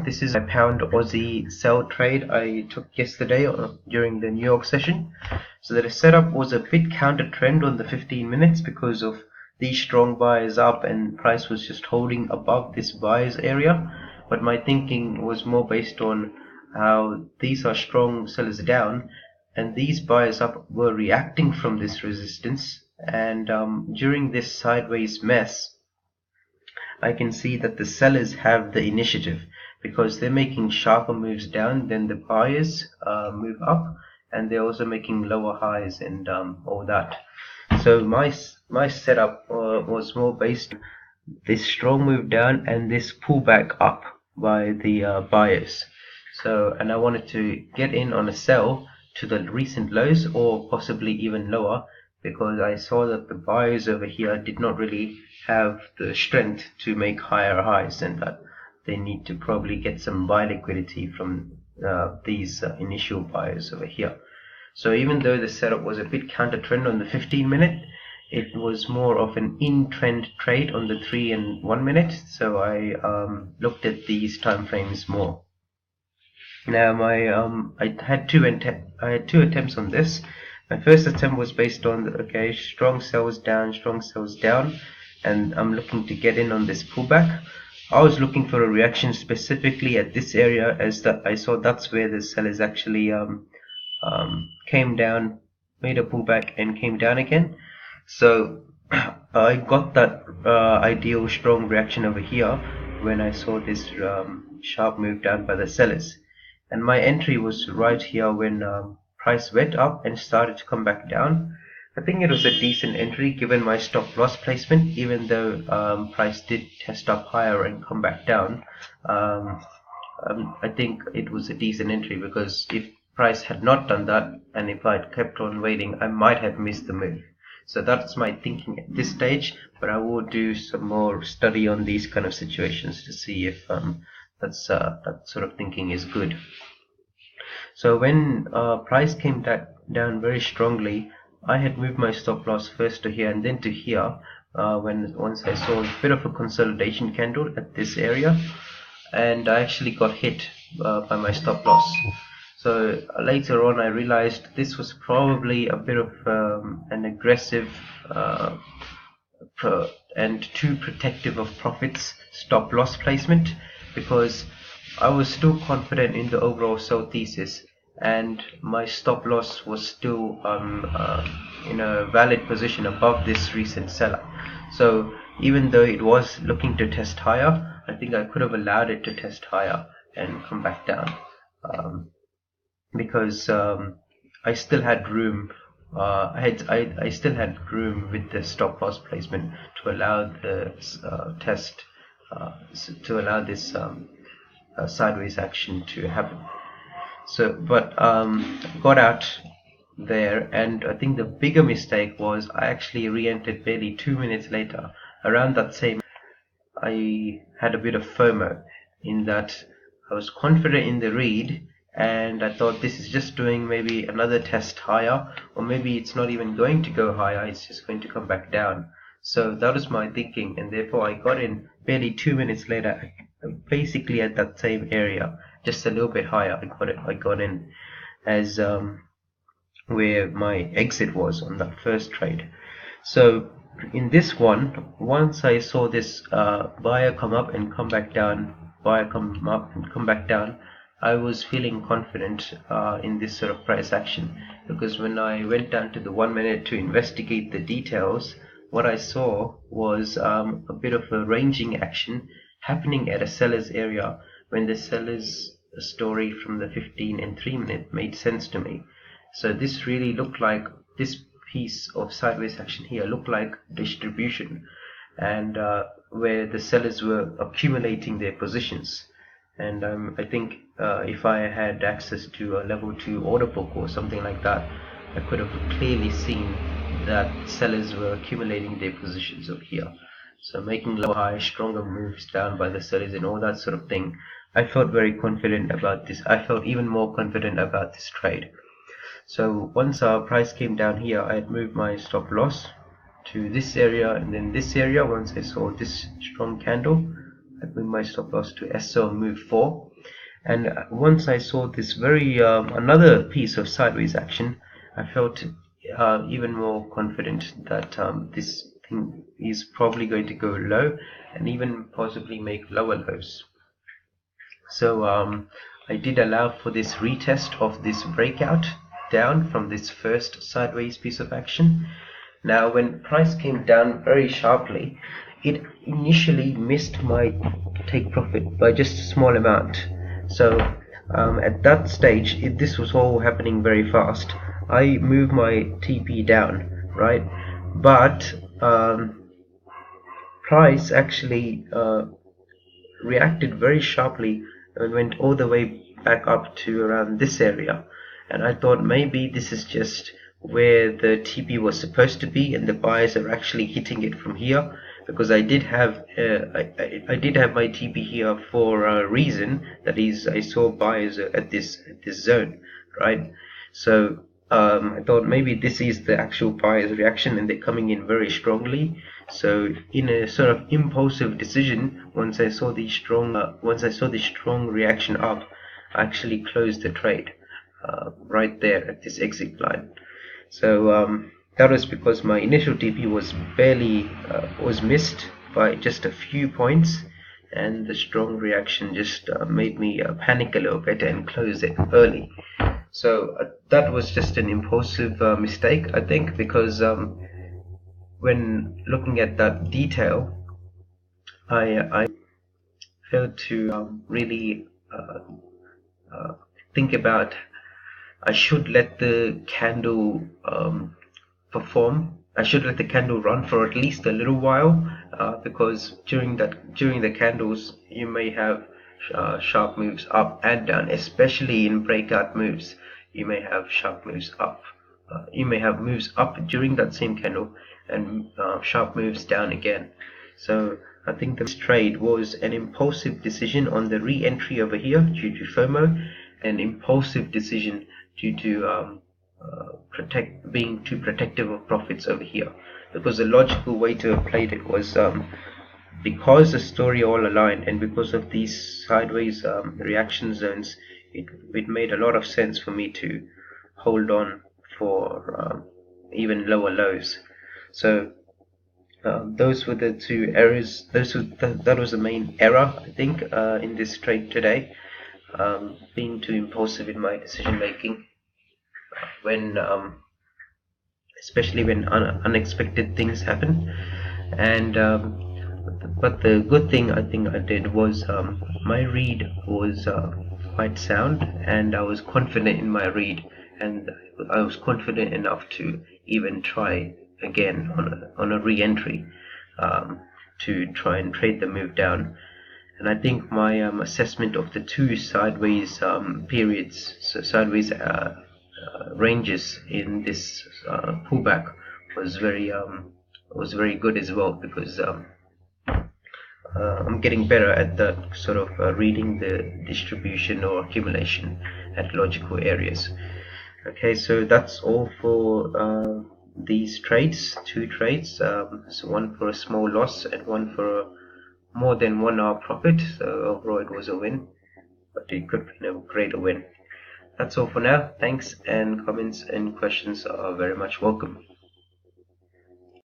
This is a pound Aussie sell trade I took yesterday during the New York session. So the setup was a bit counter trend on the 15 minutes because of these strong buyers up and price was just holding above this buyers area. But my thinking was more based on how these are strong sellers down and these buyers up were reacting from this resistance, and during this sideways mess I can see that the sellers have the initiative because they're making sharper moves down than the buyers move up, and they're also making lower highs and all that. So my setup was more based on this strong move down and this pullback up by the buyers. So, and I wanted to get in on a sell to the recent lows or possibly even lower, because I saw that the buyers over here did not really have the strength to make higher highs, and that they need to probably get some buy liquidity from these initial buyers over here. So even though the setup was a bit counter trend on the 15 minute, it was more of an in trend trade on the 3 and 1 minute. So I looked at these time frames more. Now I had two attempts on this. My first attempt was based on strong sells down, and I'm looking to get in on this pullback. I was looking for a reaction specifically at this area, as that I saw that's where the sellers actually came down, made a pullback and came down again. So I got that ideal strong reaction over here when I saw this sharp move down by the sellers. And my entry was right here when price went up and started to come back down. I think it was a decent entry given my stop loss placement, even though price did test up higher and come back down. I think it was a decent entry, because if price had not done that and if I'd kept on waiting, I might have missed the move. So that's my thinking at this stage, but I will do some more study on these kind of situations to see if that sort of thinking is good. So when price came down very strongly, I had moved my stop loss first to here and then to here once I saw a bit of a consolidation candle at this area, and I actually got hit by my stop loss. So later on I realized this was probably a bit of an aggressive and too protective of profits stop loss placement, because I was still confident in the overall sell thesis and my stop loss was still in a valid position above this recent seller. So even though it was looking to test higher, I think I could have allowed it to test higher and come back down, because I still had room. I still had room with the stop loss placement to allow the test, to allow this sideways action to happen. So, but got out there, and I think the bigger mistake was I actually re-entered barely 2 minutes later. Around that same, I had a bit of FOMO in that I was confident in the read, and I thought this is just doing maybe another test higher, or maybe it's not even going to go higher, it's just going to come back down. So that was my thinking, and therefore I got in barely 2 minutes later, basically at that same area, just a little bit higher. I got in as where my exit was on that first trade. So in this one, once I saw this buyer come up and come back down, buyer come up and come back down, I was feeling confident in this sort of price action, because when I went down to the 1 minute to investigate the details, what I saw was a bit of a ranging action happening at a seller's area, when the seller's story from the 15 and 3 minute made sense to me. So this really looked like, this piece of sideways action here looked like distribution, and where the sellers were accumulating their positions. And I think if I had access to a level 2 order book or something like that, I could have clearly seen that sellers were accumulating their positions over here. So making lower high, stronger moves down by the sellers and all that sort of thing. I felt very confident about this. I felt even more confident about this trade. So once our price came down here, I had moved my stop loss to this area and then this area. Once I saw this strong candle, I moved my stop loss to SO move 4. And once I saw this very another piece of sideways action, I felt even more confident that this thing is probably going to go low and even possibly make lower lows. So I did allow for this retest of this breakout down from this first sideways piece of action. Now when price came down very sharply, it initially missed my take profit by just a small amount. So at that stage, this was all happening very fast. I moved my TP down, right? But price actually reacted very sharply and went all the way back up to around this area. And I thought maybe this is just where the TP was supposed to be, and the buyers are actually hitting it from here, because I did have I did have my TP here for a reason. That is, I saw buyers at this zone, right? So I thought maybe this is the actual buyer's reaction, and they're coming in very strongly. So in a sort of impulsive decision, once I saw the strong reaction up, I actually closed the trade right there at this exit line. So that was because my initial TP was barely was missed by just a few points, and the strong reaction just made me panic a little bit and close it early. So that was just an impulsive mistake, I think, because when looking at that detail, I failed to really think about I should let the candle perform. I should let the candle run for at least a little while, because during the candles you may have sharp moves up and down, especially in breakout moves. You may have sharp moves up. You may have moves up during that same candle and sharp moves down again. So I think this trade was an impulsive decision on the re-entry over here due to FOMO, an impulsive decision due to being too protective of profits over here, because the logical way to have played it was because the story all aligned and because of these sideways reaction zones, it made a lot of sense for me to hold on for even lower lows. So those were the two errors. That was the main error, I think, in this trade today. Being too impulsive in my decision making, when especially when unexpected things happen. And but the good thing I think I did was my read was quite sound, and I was confident in my read, and I was confident enough to even try again on a re-entry to try and trade the move down. And I think my assessment of the two sideways periods, so sideways ranges in this pullback was very good as well, because I'm getting better at that sort of reading the distribution or accumulation at logical areas. Okay, so that's all for these trades, two trades, so one for a small loss and one for a more than 1 hour profit. So overall it was a win, but it could be a greater win. That's all for now. Thanks, and comments and questions are very much welcome.